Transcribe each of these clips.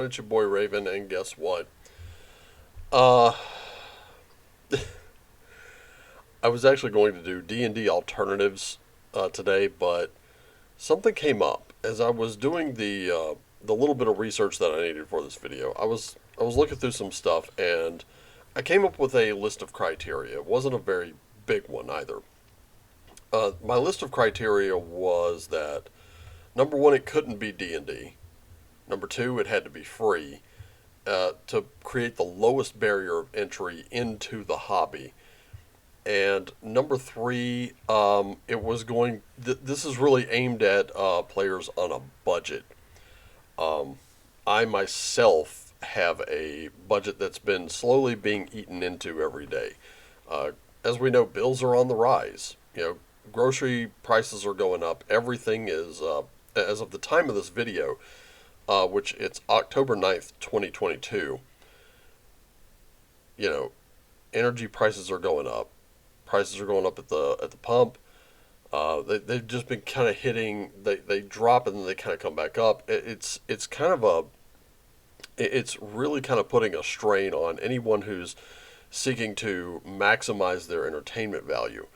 everyone, it's your boy Raven, and guess what? Uh, I was actually going to do D&D alternatives today, but something came up as I was doing the little bit of research that I needed for this video. I was looking through some stuff, and I came up with a list of criteria. It wasn't a very big one either. My list of criteria was that number one, it couldn't be D&D. Number two, it had to be free to create the lowest barrier of entry into the hobby. And number three, it was going. This is really aimed at players on a budget. I myself have a budget that's been slowly being eaten into every day. As we know, bills are on the rise. Grocery prices are going up. Everything is, as of the time of this video, which it's October 9th, 2022, energy prices are going up. Prices are going up at the pump. They've just been kind of hitting. They drop and then they kind of come back up. It's kind of it's really kind of putting a strain on anyone who's seeking to maximize their entertainment value.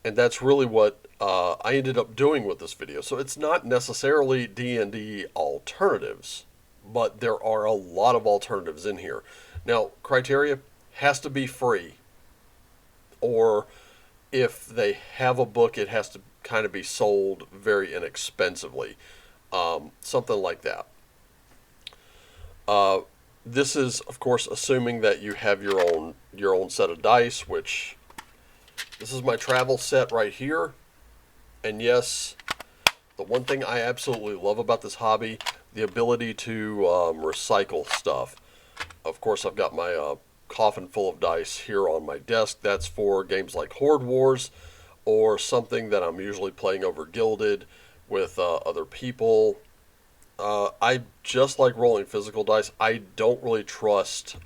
And that's really what I ended up doing with this video. So it's not necessarily D&D alternatives, but there are a lot of alternatives in here. Now, criteria has to be free, or if they have a book, it has to kind of be sold very inexpensively, something like that. This is, of course, assuming that you have your own set of dice, which this is my travel set right here. And yes, the one thing I absolutely love about this hobby, the ability to recycle stuff. Of course, I've got my coffin full of dice here on my desk. That's for games like Horde Wars, or something that I'm usually playing over Gilded with other people. I just like rolling physical dice. I don't really trust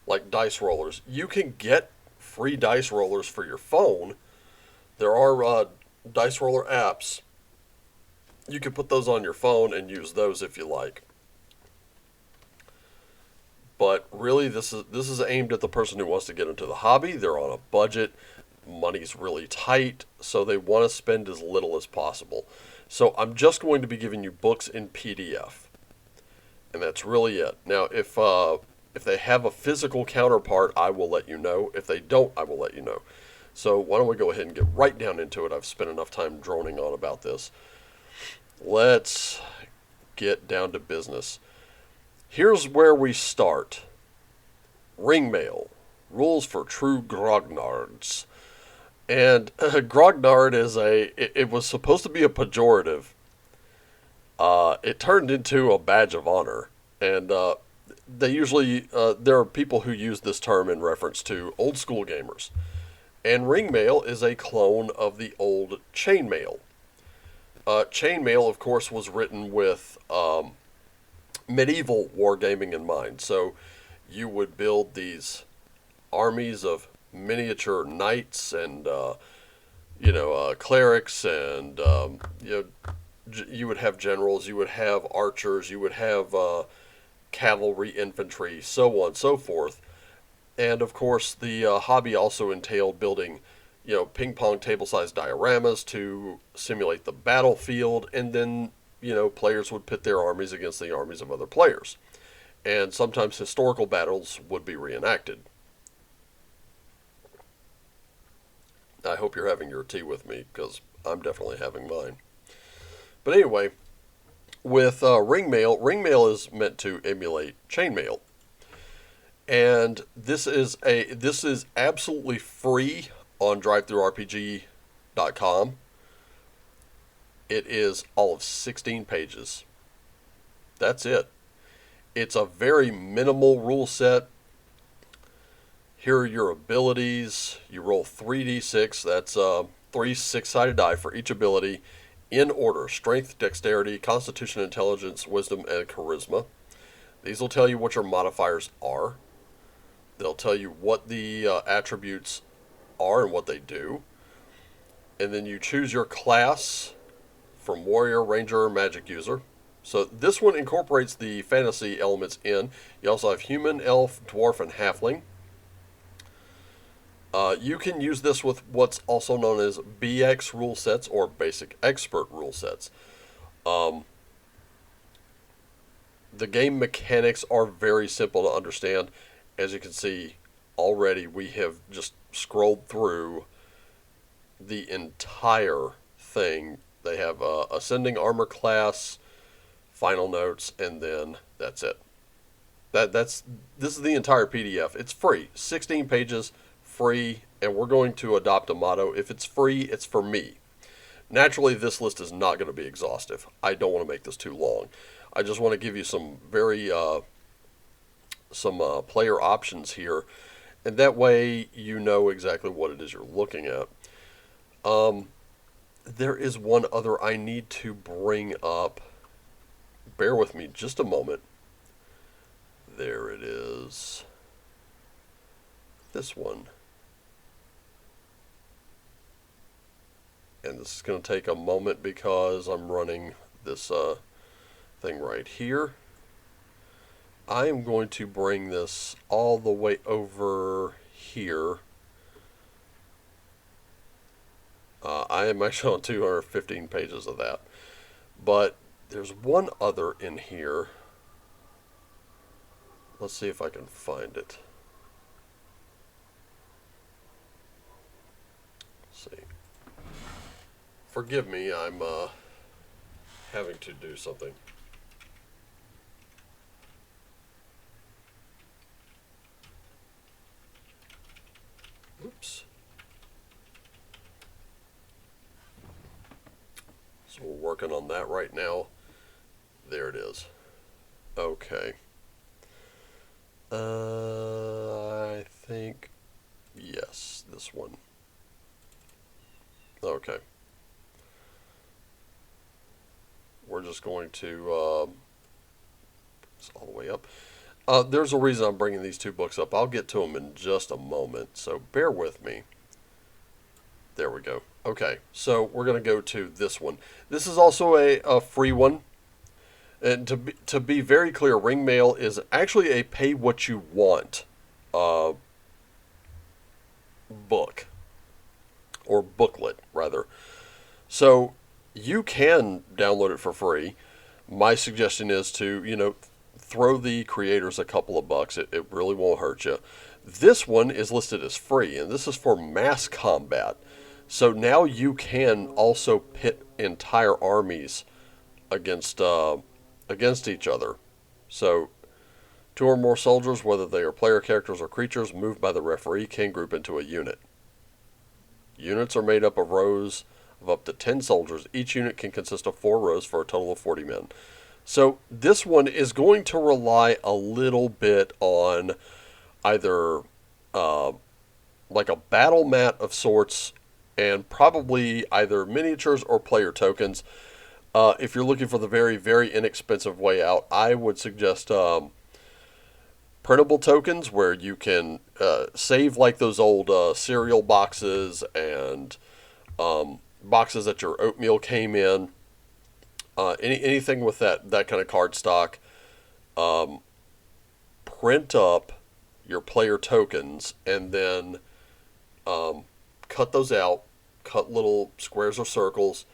like dice rollers. You can get free dice rollers for your phone. There are dice roller apps. You can put those on your phone and use those if you like. But really, this is aimed at the person who wants to get into the hobby. They're on a budget. Money's really tight, so they want to spend as little as possible. So I'm just going to be giving you books in PDF, and that's really it. Now, if they have a physical counterpart, I will let you know. If they don't, I will let you know. So why don't we go ahead and get right down into it? I've spent enough time droning on about this. Let's get down to business. Here's where we start. Ringmail. Rules for true grognards. And grognard is it was supposed to be a pejorative. It turned into a badge of honor. And they usually, there are people who use this term in reference to old school gamers. And ringmail is a clone of the old chainmail. Chainmail, of course, was written with medieval wargaming in mind. So you would build these armies of miniature knights and clerics, and you would have generals, you would have archers, you would have cavalry, infantry, so on and so forth. And of course, the hobby also entailed building ping pong table sized dioramas to simulate the battlefield, and then players would pit their armies against the armies of other players, and sometimes historical battles would be reenacted. I hope you're having your tea with me, because I'm definitely having mine. But anyway, with ringmail is meant to emulate chainmail, and this is absolutely free on drivethrurpg.com. It is all of 16 pages. That's it. It's a very minimal rule set. Here are your abilities. You roll 3d6. That's 3 6-sided die for each ability in order: strength, dexterity, constitution, intelligence, wisdom, and charisma. These will tell you what your modifiers are. They'll tell you what the attributes are and what they do. And then you choose your class from warrior, ranger, or magic user. So this one incorporates the fantasy elements in. You also have human, elf, dwarf, and halfling. You can use this with what's also known as BX rule sets or basic expert rule sets. The game mechanics are very simple to understand. As you can see, already we have just scrolled through the entire thing. They have ascending armor class, final notes, and then that's it. This is the entire PDF. It's free, 16 pages, free, and we're going to adopt a motto: if it's free, it's for me. Naturally, this list is not going to be exhaustive. I don't want to make this too long. I just want to give you some very player options here, and that way you know exactly what it is you're looking at. There is one other I need to bring up. Bear with me just a moment. There it is. This one. And this is going to take a moment because I'm running this thing right here. I am going to bring this all the way over here. I am actually on 215 pages of that. But there's one other in here. Let's see if I can find it. Let's see. Forgive me, I'm having to do something. Oops. So we're working on that right now. There it is. Okay. I think, yes, this one. Okay. We're just going to, it's all the way up. There's a reason I'm bringing these two books up. I'll get to them in just a moment, so bear with me. There we go. Okay, so we're going to go to this one. This is also a free one. And to be very clear, Ring Mail is actually a pay what you want book. Or booklet, rather. So you can download it for free. My suggestion is to, throw the creators a couple of bucks. It really won't hurt you. This one is listed as free, and this is for mass combat. So now you can also pit entire armies against each other. So 2 or more soldiers, whether they are player characters or creatures, moved by the referee, can group into a unit. Units are made up of rows of up to 10 soldiers. Each unit can consist of 4 rows for a total of 40 men. So this one is going to rely a little bit on either like a battle mat of sorts, and probably either miniatures or player tokens. If you're looking for the very, very inexpensive way out, I would suggest printable tokens, where you can save like those old cereal boxes and boxes that your oatmeal came in. Anything with that kind of card stock. Print up your player tokens and then cut those out, cut little squares or circles,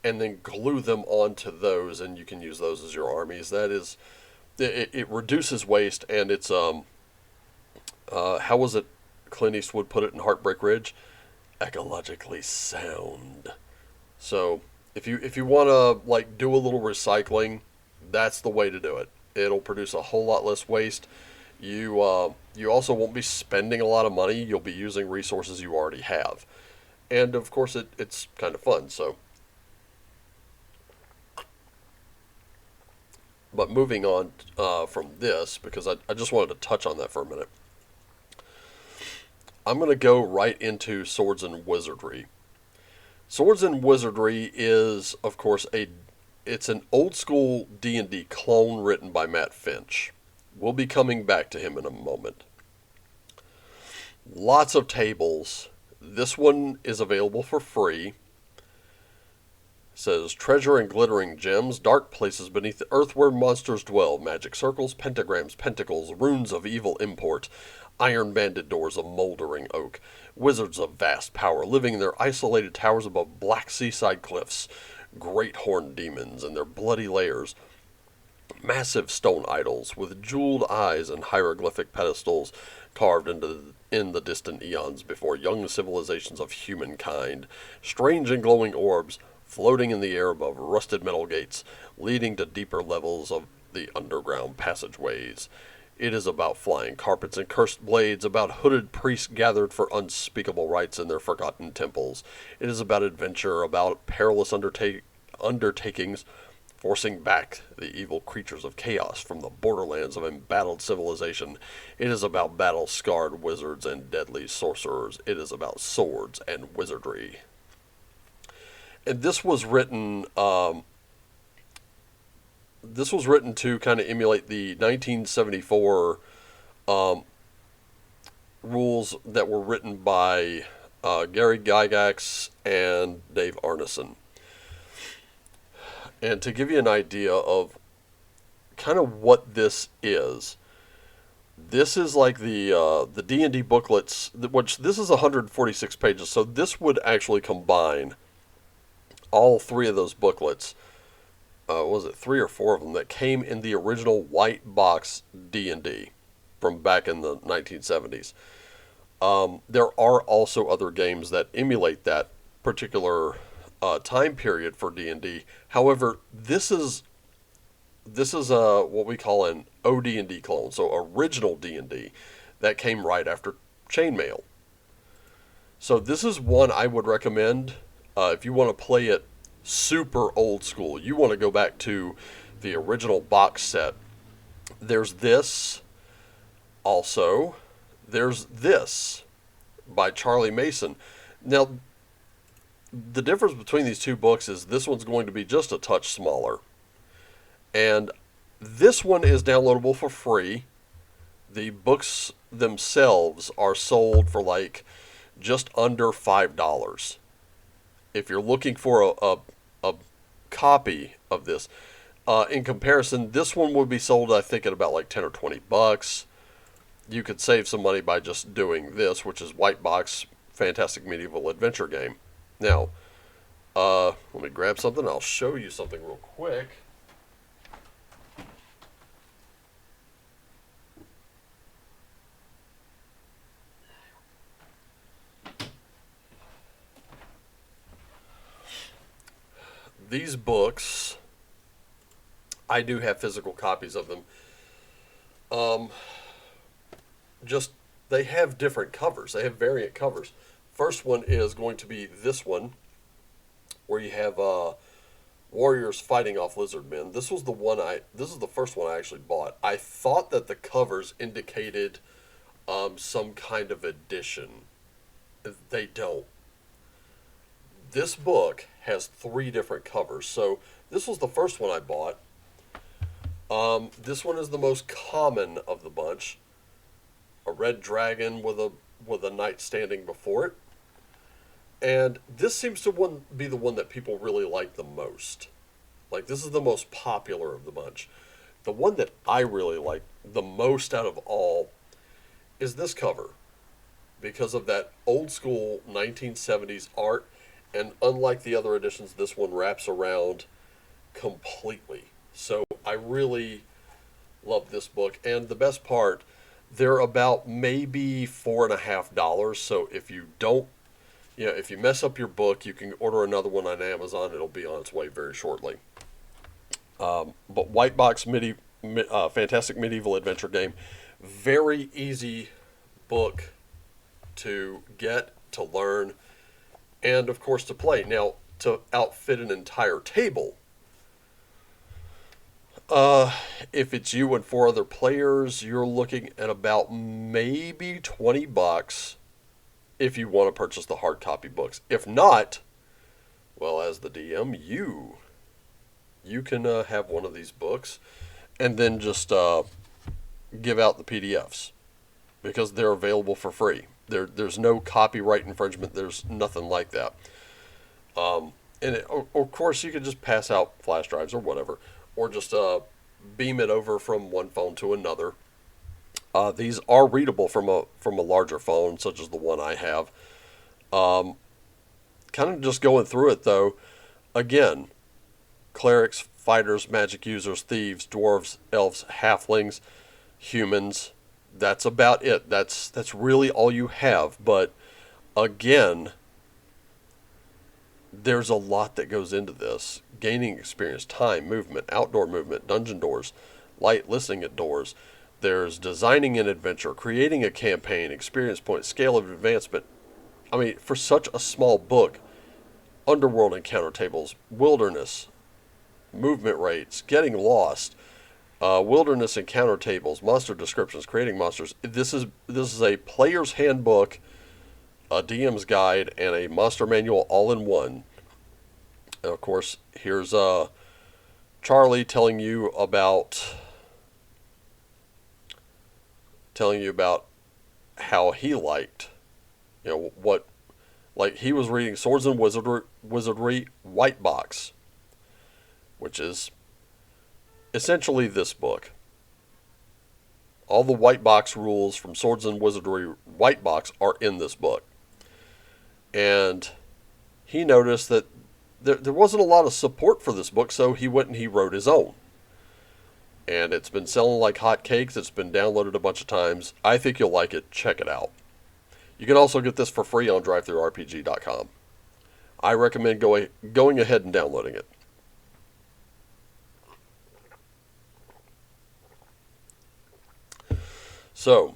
and then glue them onto those, and you can use those as your armies. That is, it reduces waste, and it's how was it Clint Eastwood put it in Heartbreak Ridge? Ecologically sound. So if you want to like do a little recycling, that's the way to do it. It'll produce a whole lot less waste. You also won't be spending a lot of money. You'll be using resources you already have, and of course it's kind of fun. So, but moving on from this, because I just wanted to touch on that for a minute. I'm going to go right into Swords and Wizardry. Swords and Wizardry is, of course, it's an old school D&D clone written by Matt Finch. We'll be coming back to him in a moment. Lots of tables. This one is available for free. says, treasure and glittering gems, dark places beneath the earth where monsters dwell, magic circles, pentagrams, pentacles, runes of evil import, iron-banded doors of moldering oak, wizards of vast power living in their isolated towers above black seaside cliffs, great horned demons in their bloody lairs, massive stone idols with jeweled eyes and hieroglyphic pedestals carved in the distant eons before young civilizations of humankind, strange and glowing orbs floating in the air above rusted metal gates, leading to deeper levels of the underground passageways. It is about flying carpets and cursed blades, about hooded priests gathered for unspeakable rites in their forgotten temples. It is about adventure, about perilous undertakings, forcing back the evil creatures of chaos from the borderlands of embattled civilization. It is about battle-scarred wizards and deadly sorcerers. It is about swords and wizardry. And this was written to kind of emulate the 1974 rules that were written by Gary Gygax and Dave Arneson. And to give you an idea of kind of what this is like the D&D booklets, which this is 146 pages, so this would actually combine all three of those booklets. Was it 3 or 4 of them that came in the original white box D&D from back in the 1970s. There are also other games that emulate that particular time period for D&D. However, this is what we call an OD&D clone, so original D&D that came right after Chainmail. So this is one I would recommend if you want to play it super old school. You want to go back to the original box set. There's this. Also, there's this by Charlie Mason. Now, the difference between these two books is this one's going to be just a touch smaller. And this one is downloadable for free. The books themselves are sold for like just under $5. If you're looking for a copy of this, in comparison, this one would be sold, I think, at about like 10 or 20 bucks. You could save some money by just doing this, which is white box fantastic medieval adventure game. Now, let me grab something. I'll show you something real quick. These books, I do have physical copies of them. They have different covers. They have variant covers. First one is going to be this one, where you have warriors fighting off lizard men. This is the first one I actually bought. I thought that the covers indicated some kind of edition. They don't. This book has 3 different covers. So this was the first one I bought. This one is the most common of the bunch. A red dragon with a knight standing before it. And this seems to be the one that people really like the most. Like, this is the most popular of the bunch. The one that I really like the most out of all is this cover, because of that old school 1970s art. And unlike the other editions, this one wraps around completely. So I really love this book. And the best part, they're about maybe $4.50. So if you if you mess up your book, you can order another one on Amazon. It'll be on its way very shortly. But White Box Fantastic Medieval Adventure Game, very easy book to get, to learn, and of course to play. Now, to outfit an entire table, if it's you and 4 other players, you're looking at about maybe $20 if you want to purchase the hard copy books. If not, well, as the DM, you can have one of these books and then just give out the PDFs, because they're available for free. There's no copyright infringement. There's nothing like that. And of course, you could just pass out flash drives or whatever, or just beam it over from one phone to another. These are readable from a larger phone, such as the one I have. Kind of just going through it though. Again, clerics, fighters, magic users, thieves, dwarves, elves, halflings, humans. That's about it. That's really all you have. But again, there's a lot that goes into this. Gaining experience, time, movement, outdoor movement, dungeon doors, light listening at doors. There's designing an adventure, creating a campaign, experience points, scale of advancement. I mean, for such a small book, underworld encounter tables, wilderness, movement rates, getting lost, wilderness encounter tables, monster descriptions, creating monsters. This is a player's handbook, a DM's guide, and a monster manual all in one. And of course, here's Charlie telling you about how he liked, what, like he was reading Swords and Wizardry White Box, which is essentially this book. All the white box rules from Swords and Wizardry White Box are in this book. And he noticed that there wasn't a lot of support for this book, so he went and he wrote his own. And it's been selling like hotcakes. It's been downloaded a bunch of times. I think you'll like it. Check it out. You can also get this for free on drivethrurpg.com. I recommend going ahead and downloading it. So,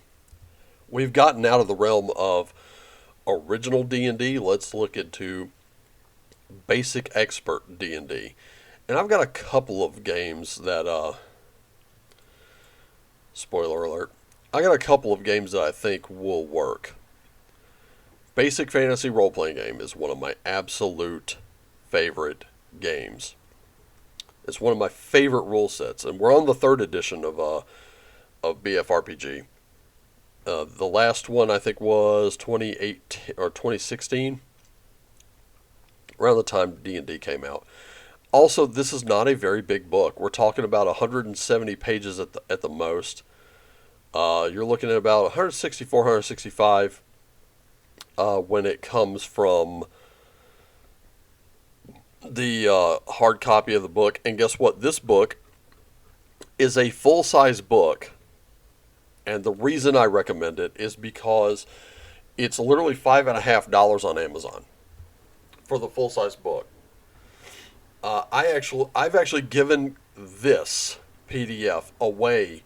we've gotten out of the realm of original D&D. Let's look into basic expert D&D. And I've got a couple of games that, spoiler alert, I got a couple of games that I think will work. Basic Fantasy Role-Playing Game is one of my absolute favorite games. It's one of my favorite rule sets, and we're on the 3rd edition of BFRPG. The last one I think was 2018 or 2016, around the time D&D came out. Also, this is not a very big book. We're talking about 170 pages at the most. You're looking at about 164, 165 when it comes from the hard copy of the book. And guess what? This book is a full-size book. And the reason I recommend it is because it's literally $5.50 on Amazon for the full-size book. I've actually given this PDF away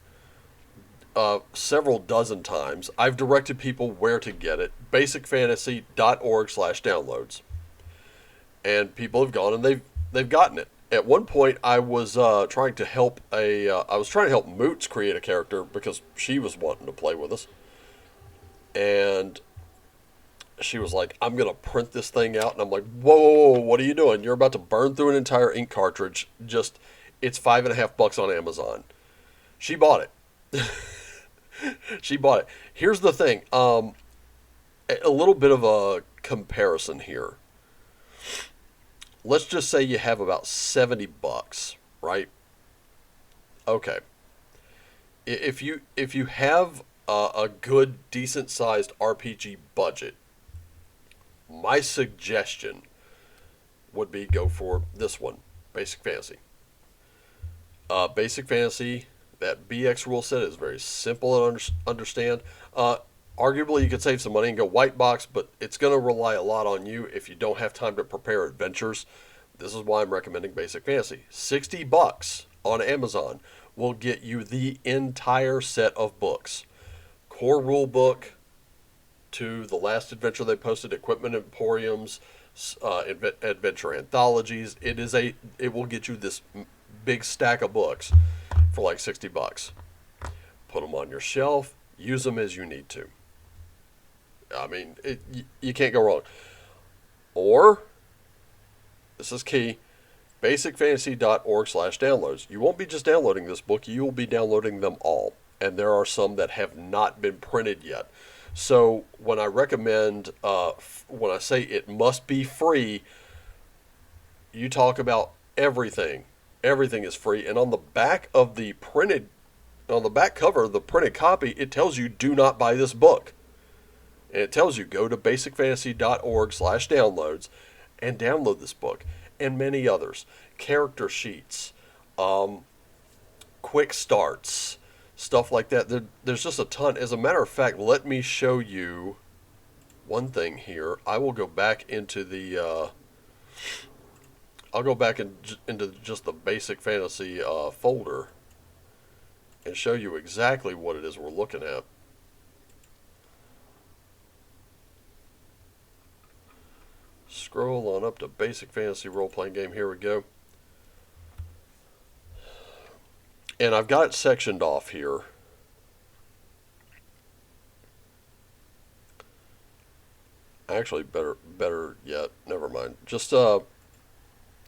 several dozen times. I've directed people where to get it. basicfantasy.org/downloads. And people have gone and they've gotten it. At one point, I was trying to help Moots create a character because she was wanting to play with us, and she was like, "I'm gonna print this thing out," and I'm like, "Whoa, what are you doing? You're about to burn through an entire ink cartridge. It's $5.50 on Amazon." She bought it. She bought it. Here's the thing. A little bit of a comparison here. Let's just say you have about $70, right? Okay. If you have a good, decent-sized RPG budget, my suggestion would be go for this one, Basic Fantasy. Basic Fantasy, that BX rule set is very simple to understand. Arguably, you could save some money and go white box, but it's going to rely a lot on you if you don't have time to prepare adventures. This is why I'm recommending Basic Fantasy. $60 on Amazon will get you the entire set of books. Core rule book to the last adventure they posted, Equipment Emporiums, adventure anthologies. It will get you this big stack of books for like $60. Put them on your shelf. Use them as you need to. I mean, you can't go wrong. Or, this is key, basicfantasy.org/downloads. You won't be just downloading this book, you will be downloading them all. And there are some that have not been printed yet. So when I recommend, when I say it must be free, you talk about everything. Everything is free, and on the back of the printed, on the back cover of the printed copy, it tells you do not buy this book. And it tells you go to basicfantasy.org/downloads and download this book and many others. Character sheets, quick starts, stuff like that. There's just a ton. As a matter of fact, let me show you one thing here. I will go back into the I'll go back into just the basic fantasy folder and show you exactly what it is we're looking at. Scroll on up to basic fantasy role-playing game. Here we go. And I've got it sectioned off here. Actually, better yet. Never mind. Just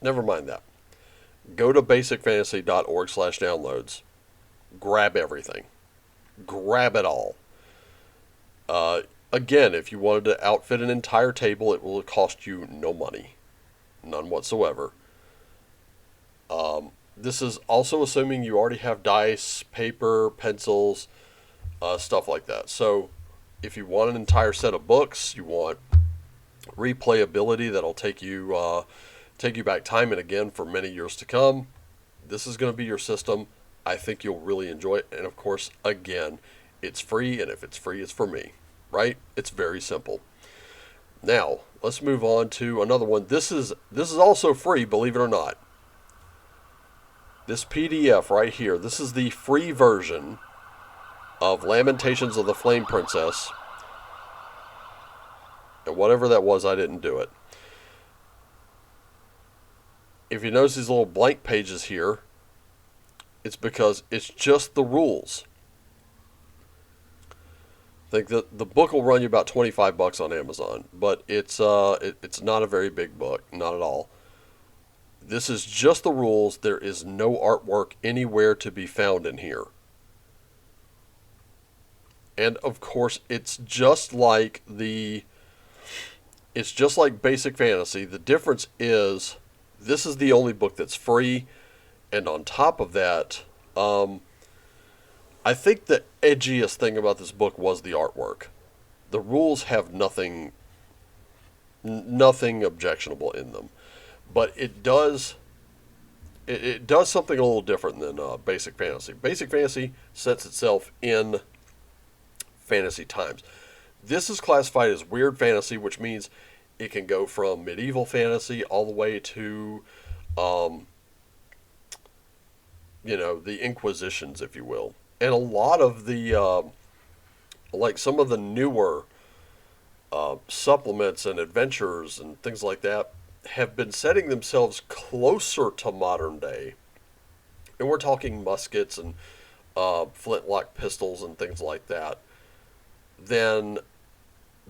never mind that. Go to basicfantasy.org/downloads. Grab everything. Grab it all. Again, if you wanted to outfit an entire table, it will cost you no money. None whatsoever. This is also assuming you already have dice, paper, pencils, stuff like that. So if you want an entire set of books, you want replayability that'll take you back time and again for many years to come, this is going to be your system. I think you'll really enjoy it. And of course, again, it's free, and if it's free, it's for me. Right? It's very simple. Now, let's move on to another one. This is also free, believe it or not. This PDF right here, this is the free version of Lamentations of the Flame Princess. And whatever that was, I didn't do it. If you notice these little blank pages here, it's because it's just the rules. I think that the book will run you about $25 on Amazon, but it's not a very big book, not at all. This is just the rules. There is no artwork anywhere to be found in here. And of course, it's just like basic fantasy. The difference is this is the only book that's free, and on top of that, I think the edgiest thing about this book was the artwork. The rules have nothing objectionable in them, but it does something a little different than basic fantasy. Basic fantasy sets itself in fantasy times. This is classified as weird fantasy, which means it can go from medieval fantasy all the way to the Inquisitions, if you will. And a lot of the, like some of the newer supplements and adventures and things like that have been setting themselves closer to modern day. And we're talking muskets and flintlock pistols and things like that than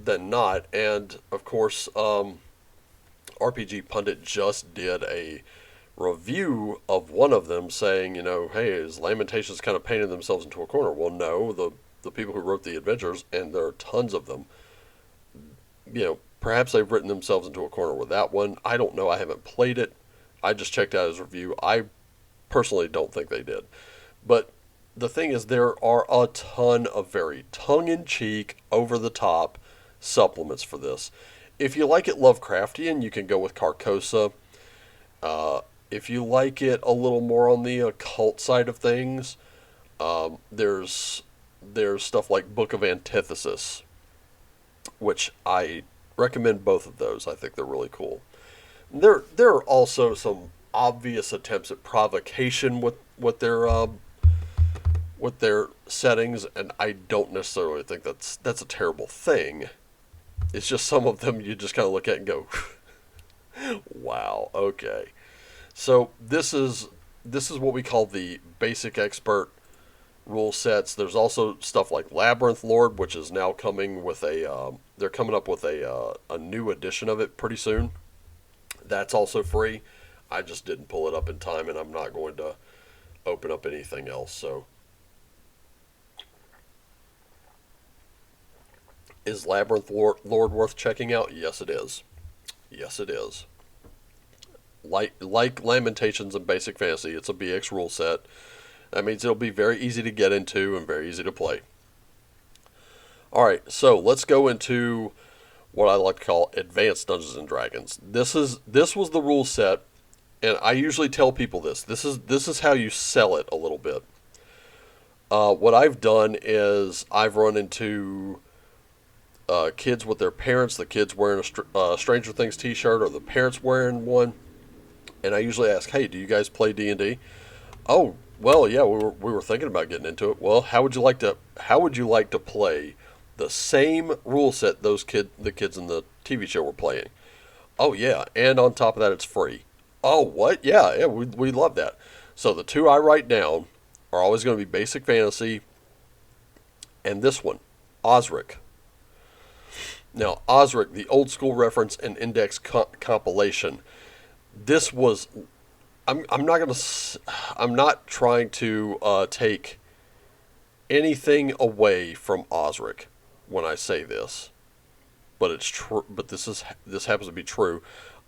not. And of course, RPG Pundit just did a review of one of them saying, hey, is Lamentations kind of painted themselves into a corner? Well, no, the people who wrote the adventures, and there are tons of them, perhaps they've written themselves into a corner with that one. I don't know. I haven't played it. I just checked out his review. I personally don't think they did. But the thing is, there are a ton of very tongue-in-cheek, over-the-top supplements for this. If you like it Lovecraftian, you can go with Carcosa. If you like it a little more on the occult side of things, there's stuff like Book of Antithesis, which I recommend both of those. I think they're really cool. There are also some obvious attempts at provocation with their settings, and I don't necessarily think that's a terrible thing. It's just some of them you just kind of look at and go, wow, okay. So this is what we call the basic expert rule sets. There's also stuff like Labyrinth Lord, which is now coming with they're coming up with a new edition of it pretty soon. That's also free. I just didn't pull it up in time, and I'm not going to open up anything else. So, is Labyrinth Lord worth checking out? Yes, it is. Yes, it is. like Lamentations and Basic Fantasy. It's a BX rule set. That means it'll be very easy to get into and very easy to play. All right, so let's go into what I like to call Advanced Dungeons and Dragons. This was the rule set, and I usually tell people this. This is how you sell it a little bit. What I've done is I've run into kids with their parents, the kids wearing a Stranger Things t-shirt or the parents wearing one, and I usually ask, hey, do you guys play D&D? Oh, well, yeah, we were thinking about getting into it. Well, how would you like to play the same rule set the kids in the TV show were playing? Oh, yeah, and on top of that, it's free. Oh, what? Yeah, we love that. So the two I write down are always going to be Basic Fantasy and this one, OSRIC. Now, OSRIC, the old school reference and index compilation. This was, I'm not trying to take anything away from OSRIC when I say this, but it's true. But this happens to be true.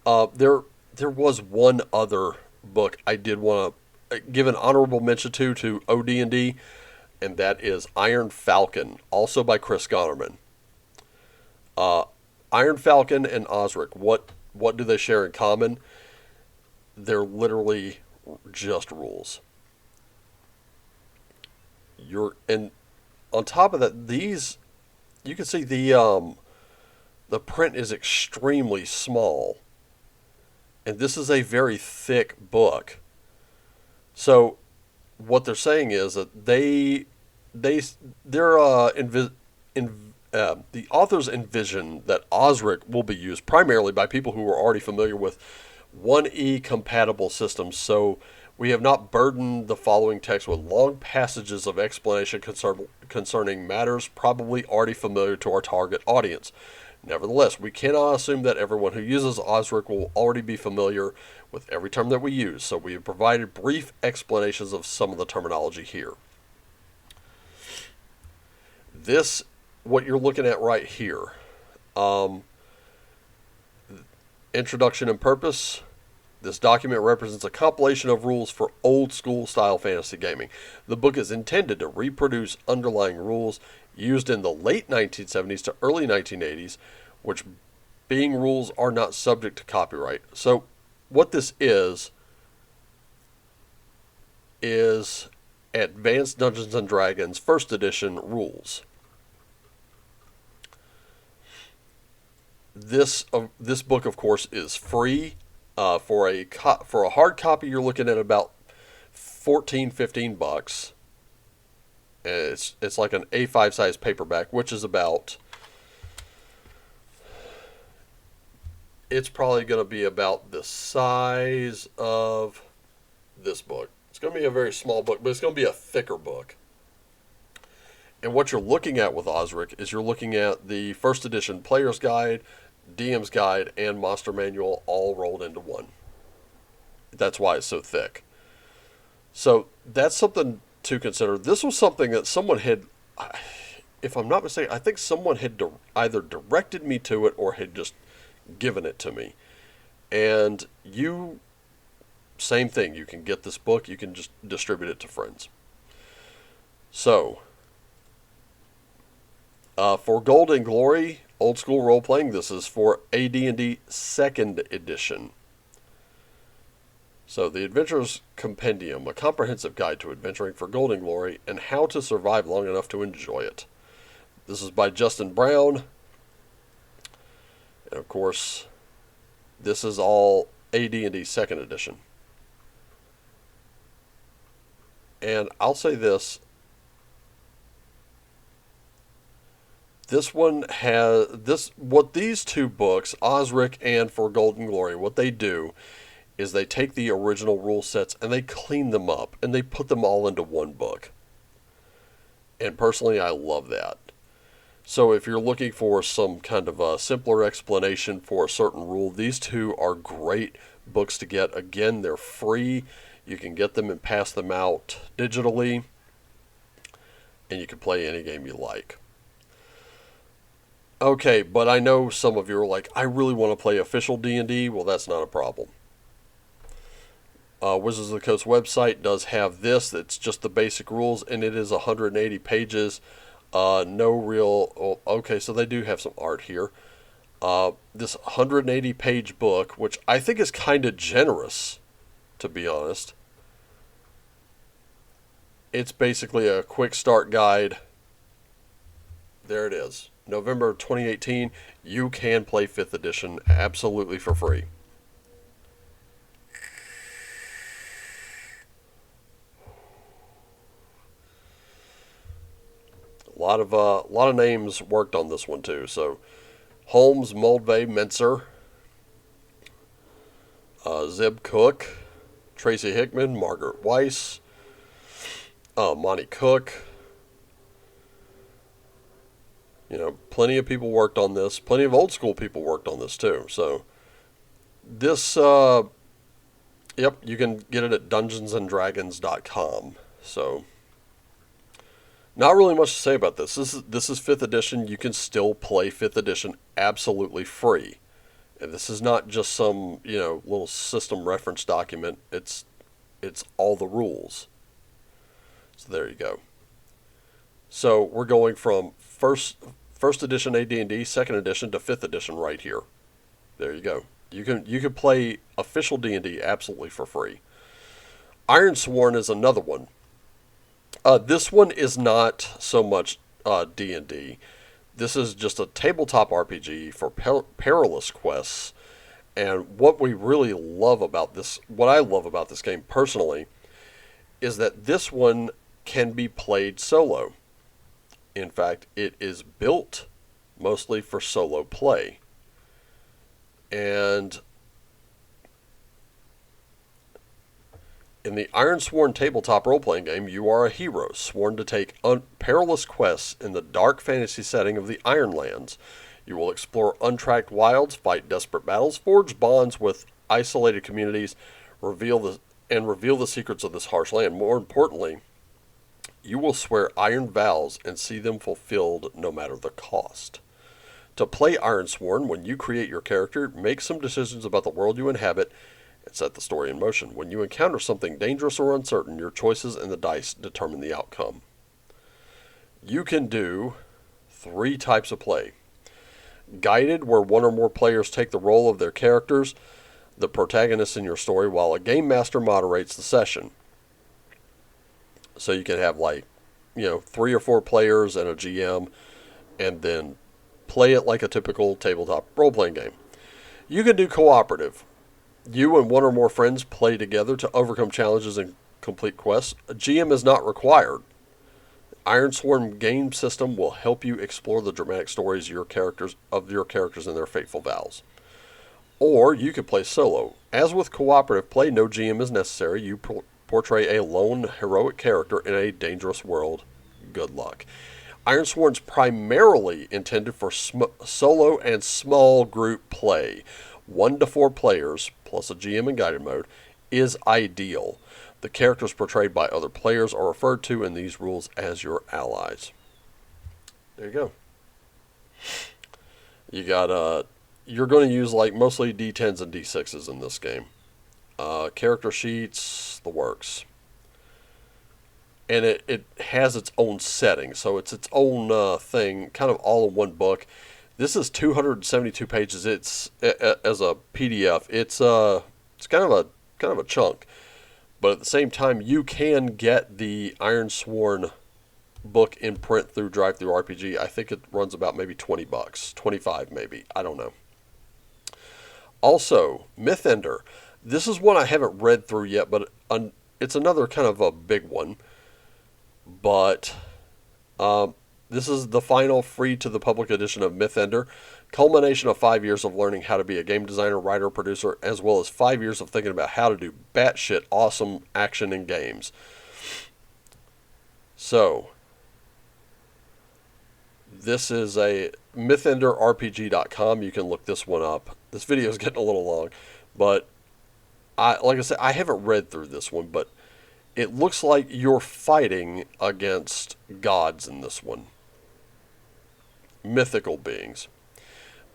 There was one other book I did want to give an honorable mention to OD&D, and that is Iron Falcon, also by Chris Gonnerman. Iron Falcon and OSRIC, what do they share in common? They're literally just rules. And on top of that, these, you can see the print is extremely small, and this is a very thick book. So what they're saying is that the authors envision that OSRIC will be used primarily by people who are already familiar with 1E compatible systems, so we have not burdened the following text with long passages of explanation concerning matters probably already familiar to our target audience. Nevertheless, we cannot assume that everyone who uses OSRIC will already be familiar with every term that we use, so we have provided brief explanations of some of the terminology here. This, what you're looking at right here, introduction and purpose. This document represents a compilation of rules for old school style fantasy gaming. The book is intended to reproduce underlying rules used in the late 1970s to early 1980s, which being rules are not subject to copyright. So what this is Advanced Dungeons and Dragons First Edition rules. This book, of course, is free. For a hard copy, you're looking at about $14-15. It's like an A5 size paperback, which is about. It's probably going to be about the size of this book. It's going to be a very small book, but it's going to be a thicker book. And what you're looking at with OSRIC is you're looking at the first edition Player's Guide, DM's Guide, and Monster Manual all rolled into one. That's why it's so thick. So that's something to consider. This was something that someone had, if I'm not mistaken, I think someone had either directed me to it or had just given it to me. And same thing, you can get this book, you can just distribute it to friends. So, for Gold and Glory, old school role playing, this is for AD&D 2nd edition. So, The Adventurer's Compendium, a comprehensive guide to adventuring for Gold and Glory and how to survive long enough to enjoy it. This is by Justin Brown. And of course, this is all AD&D 2nd edition. And I'll say this. This one has what these two books, OSRIC and For Golden Glory, what they do is they take the original rule sets and they clean them up and they put them all into one book. And personally, I love that. So if you're looking for some kind of a simpler explanation for a certain rule, these two are great books to get. Again, they're free. You can get them and pass them out digitally. And you can play any game you like. Okay, but I know some of you are like, I really want to play official D&D. Well, that's not a problem. Wizards of the Coast website does have this. It's just the basic rules, and it is 180 pages. No real... Oh, okay, so they do have some art here. This 180 page book, which I think is kind of generous, to be honest. It's basically a quick start guide. There it is. November 2018. You can play 5th edition absolutely for free. A lot of names worked on this one too. So Holmes, Moldvay, Mentzer, Zeb Cook, Tracy Hickman, Margaret Weiss, Monty Cook. You know, plenty of people worked on this. Plenty of old school people worked on this too. So this, yep, you can get it at dungeonsanddragons.com. So not really much to say about this. This is 5th edition. You can still play 5th edition absolutely free. And this is not just some, you know, little system reference document. It's all the rules. So there you go. So we're going from first edition AD&D, 2nd edition to 5th edition right here. There you go. You can play official D&D absolutely for free. Ironsworn is another one. This one is not so much D&D. This is just a tabletop RPG for perilous quests. And what we really love about this, what I love about this game personally, is that this one can be played solo. In fact, it is built mostly for solo play. And in the Ironsworn tabletop role-playing game, you are a hero, sworn to take perilous quests in the dark fantasy setting of the Ironlands. You will explore untracked wilds, fight desperate battles, forge bonds with isolated communities, reveal the secrets of this harsh land. More importantly, you will swear iron vows and see them fulfilled no matter the cost. To play Ironsworn, when you create your character, make some decisions about the world you inhabit and set the story in motion. When you encounter something dangerous or uncertain, your choices and the dice determine the outcome. You can do 3 types of play. Guided, where one or more players take the role of their characters, the protagonists in your story, while a game master moderates the session. So you can have 3 or 4 players and a GM, and then play it like a typical tabletop role-playing game. You can do cooperative. You and one or more friends play together to overcome challenges and complete quests. A GM is not required. Ironsworn game system will help you explore the dramatic stories of your characters and their fateful vows. Or you could play solo. As with cooperative play, no GM is necessary. You portray a lone heroic character in a dangerous world. Good luck. Ironsworn's primarily intended for solo and small group play. 1 to 4 players, plus a GM and guided mode, is ideal. The characters portrayed by other players are referred to in these rules as your allies. There you go. You got, you're going to use mostly D10s and D6s in this game. Character sheets, the works. And it has its own setting, so it's its own thing, kind of all in one book. This is 272 pages. It's as a PDF. It's kind of a chunk, but at the same time, you can get the Ironsworn book in print through DriveThruRPG. I think it runs about maybe $20, 25 maybe. I don't know. Also, Mythender. This is one I haven't read through yet, but it's another kind of a big one. But this is the final free to the public edition of Mythender. Culmination of 5 years of learning how to be a game designer, writer, producer, as well as 5 years of thinking about how to do batshit awesome action in games. So, this is a MythenderRPG.com. You can look this one up. This video is getting a little long, but like I said, I haven't read through this one, but it looks like you're fighting against gods in this one. Mythical beings.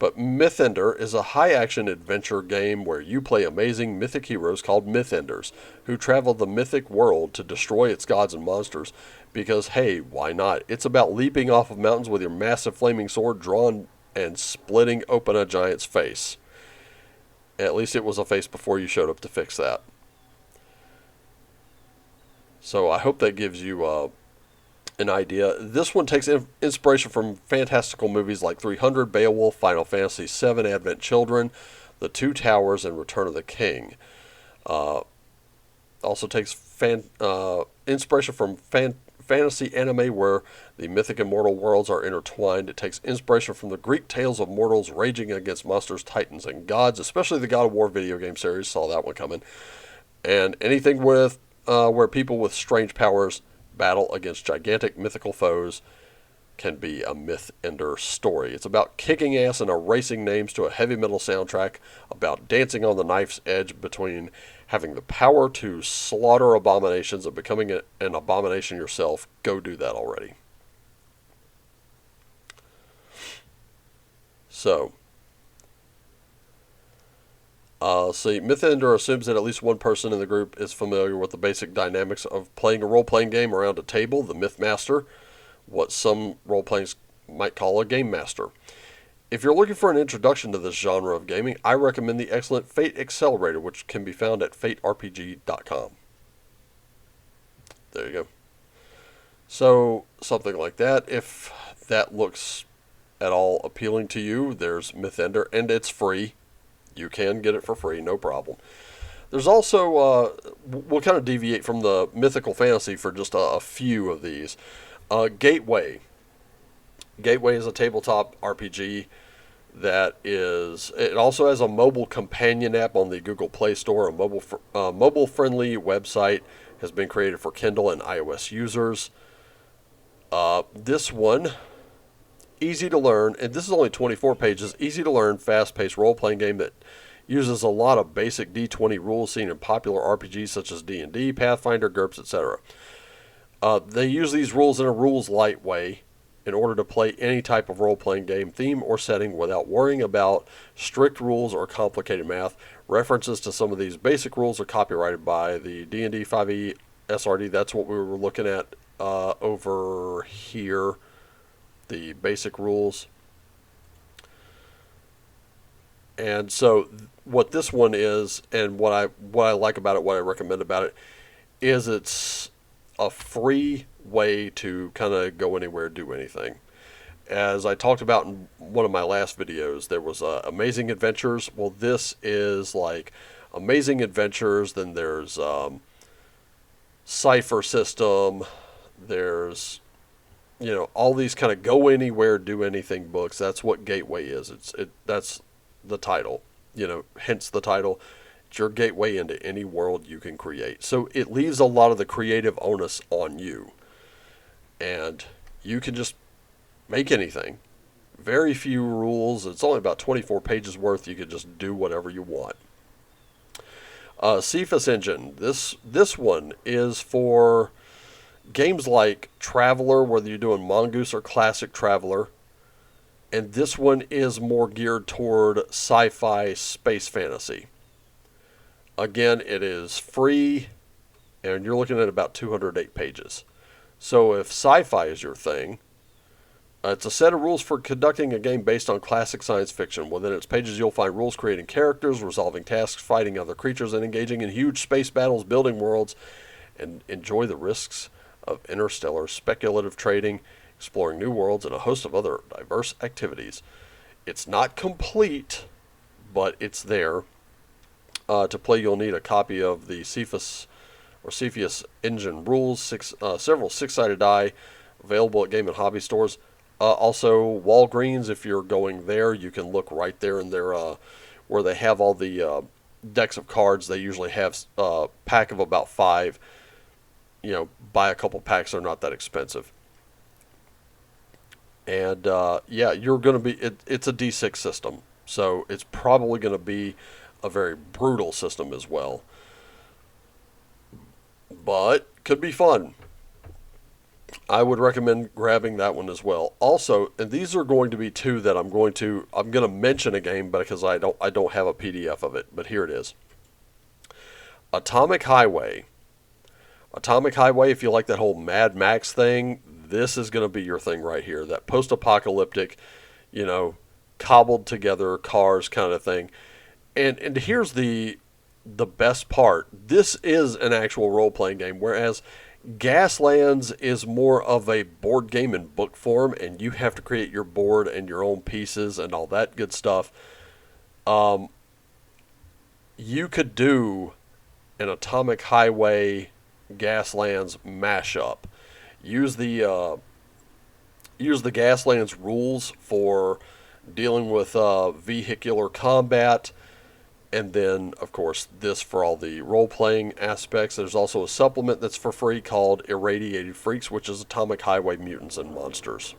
But Mythender is a high-action adventure game where you play amazing mythic heroes called Mythenders, who travel the mythic world to destroy its gods and monsters. Because, hey, why not? It's about leaping off of mountains with your massive flaming sword drawn and splitting open a giant's face. At least it was a face before you showed up to fix that. So I hope that gives you an idea. This one takes inspiration from fantastical movies like 300, Beowulf, Final Fantasy VII, Advent Children, The Two Towers, and Return of the King. Also takes inspiration from fantasy anime where the mythic and mortal worlds are intertwined. It takes inspiration from the Greek tales of mortals raging against monsters, titans, and gods, especially the God of War video game series. Saw that one coming. And anything with where people with strange powers battle against gigantic mythical foes can be a Mythender story. It's about kicking ass and erasing names to a heavy metal soundtrack, about dancing on the knife's edge between having the power to slaughter abominations and becoming an abomination yourself. Go do that already. So, see, Mythender assumes that at least one person in the group is familiar with the basic dynamics of playing a role-playing game around a table, the Mythmaster, what some role-players might call a Game Master. If you're looking for an introduction to this genre of gaming, I recommend the excellent Fate Accelerator, which can be found at faterpg.com. There you go. So, something like that. If that looks at all appealing to you, there's Mythender, and it's free. You can get it for free, no problem. There's also, we'll kind of deviate from the mythical fantasy for just a few of these. Gateway. Gateway is a tabletop RPG that is, it also has a mobile companion app on the Google Play Store. A mobile-friendly website has been created for Kindle and iOS users. This one, easy to learn, and this is only 24 pages, easy to learn, fast-paced role-playing game that uses a lot of basic D20 rules seen in popular RPGs such as D&D, Pathfinder, GURPS, etc. They use these rules in a rules-light way in order to play any type of role-playing game, theme, or setting without worrying about strict rules or complicated math. References to some of these basic rules are copyrighted by the D&D 5e SRD. That's what we were looking at over here, the basic rules. And so what this one is, and what I like about it, what I recommend about it, is it's a free way to kind of go anywhere, do anything. As I talked about in one of my last videos, there was Amazing Adventures. Well, this is like Amazing Adventures, then there's Cipher System, there's, you know, all these kind of go anywhere, do anything books. That's what Gateway is. That's the title, you know, hence the title. It's your gateway into any world you can create. So it leaves a lot of the creative onus on you. And you can just make anything. Very few rules. It's only about 24 pages worth. You can just do whatever you want. Cephas Engine. This one is for games like Traveler, whether you're doing Mongoose or Classic Traveler. And this one is more geared toward sci-fi space fantasy. Again, it is free, and you're looking at about 208 pages. So if sci-fi is your thing, it's a set of rules for conducting a game based on classic science fiction. Within its pages, you'll find rules creating characters, resolving tasks, fighting other creatures, and engaging in huge space battles, building worlds, and enjoy the risks of interstellar speculative trading, exploring new worlds, and a host of other diverse activities. It's not complete, but it's there. To play, you'll need a copy of the Cephas Engine rules, several six-sided die, available at game and hobby stores. Also, Walgreens, if you're going there, you can look right there in their where they have all the decks of cards. They usually have a pack of about 5. You know, buy a couple packs. They're not that expensive. And yeah, you're going to be. It's a D6 system, so it's probably going to be a very brutal system as well. But could be fun. I would recommend grabbing that one as well. Also, and these are going to be two that I'm going to mention a game, but because I don't have a PDF of it, but here it is. Atomic Highway. Atomic Highway, if you like that whole Mad Max thing, this is going to be your thing right here. That post-apocalyptic, cobbled together cars kind of thing. And here's the best part. This is an actual role-playing game, whereas Gaslands is more of a board game in book form, and you have to create your board and your own pieces and all that good stuff. You could do an Atomic Highway Gaslands mashup. Use the Gaslands rules for dealing with vehicular combat, and then, of course, this for all the role-playing aspects. There's also a supplement that's for free called Irradiated Freaks, which is Atomic Highway Mutants and Monsters.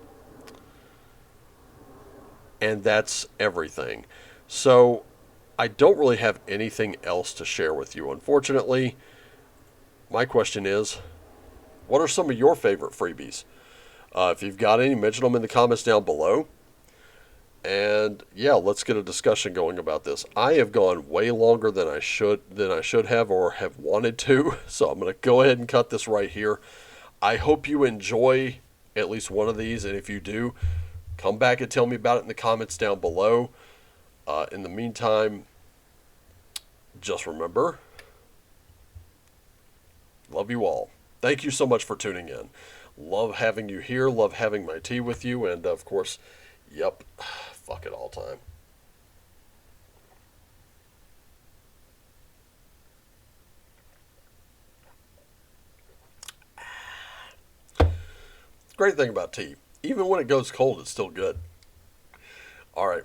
And that's everything. So, I don't really have anything else to share with you, unfortunately. My question is, what are some of your favorite freebies? If you've got any, mention them in the comments down below. And yeah, let's get a discussion going about this. I have gone way longer than I should have or have wanted to, so I'm going to go ahead and cut this right here. I hope you enjoy at least one of these, and if you do, come back and tell me about it in the comments down below. In the meantime, just remember, love you all. Thank you so much for tuning in. Love having you here, love having my tea with you, and of course, yep, fuck it all time. Great thing about tea, even when it goes cold, it's still good. Alright,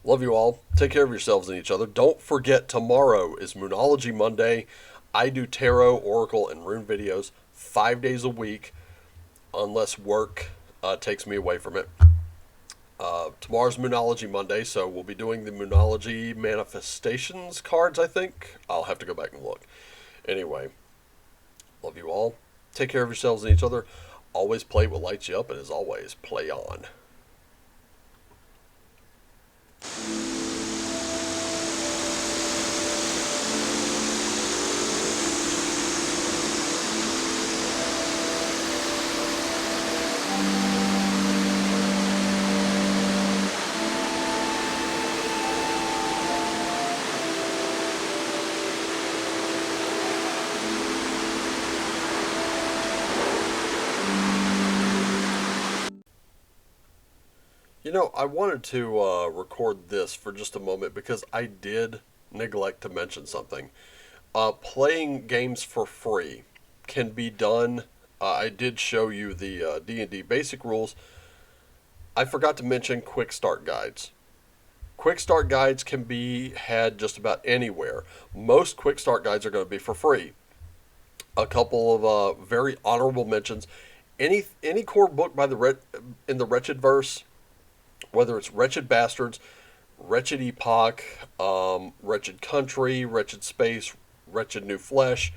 love you all. Take care of yourselves and each other. Don't forget, tomorrow is Moonology Monday. I do tarot, oracle, and rune videos 5 days a week, unless work takes me away from it. Tomorrow's Moonology Monday, so we'll be doing the Moonology Manifestations cards, I think. I'll have to go back and look. Anyway, love you all. Take care of yourselves and each other. Always play what lights you up, and as always, play on. I wanted to record this for just a moment because I did neglect to mention something. Playing games for free can be done. I did show you the D&D basic rules. I forgot to mention quick start guides. Quick start guides can be had just about anywhere. Most quick start guides are going to be for free. A couple of very honorable mentions. Any core book by in the Wretchedverse, whether it's Wretched Bastards, Wretched Epoch, Wretched Country, Wretched Space, Wretched New Flesh,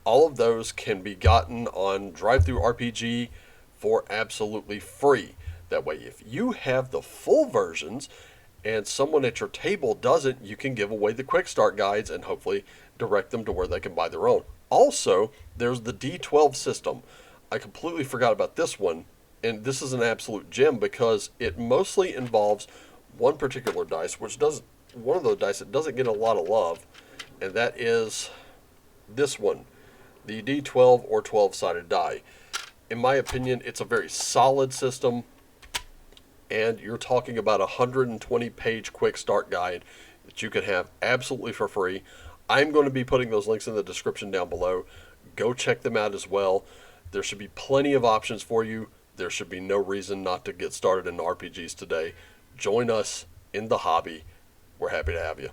all of those can be gotten on Drive-Thru RPG for absolutely free. That way, if you have the full versions and someone at your table doesn't, you can give away the quick start guides and hopefully direct them to where they can buy their own. Also, there's the D12 system. I completely forgot about this one. And this is an absolute gem because it mostly involves one particular dice, one of those dice that doesn't get a lot of love, and that is this one, the D12 or 12-sided die. In my opinion, it's a very solid system, and you're talking about a 120-page quick start guide that you can have absolutely for free. I'm going to be putting those links in the description down below. Go check them out as well. There should be plenty of options for you. There should be no reason not to get started in RPGs today. Join us in the hobby. We're happy to have you.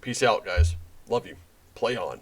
Peace out, guys. Love you. Play on.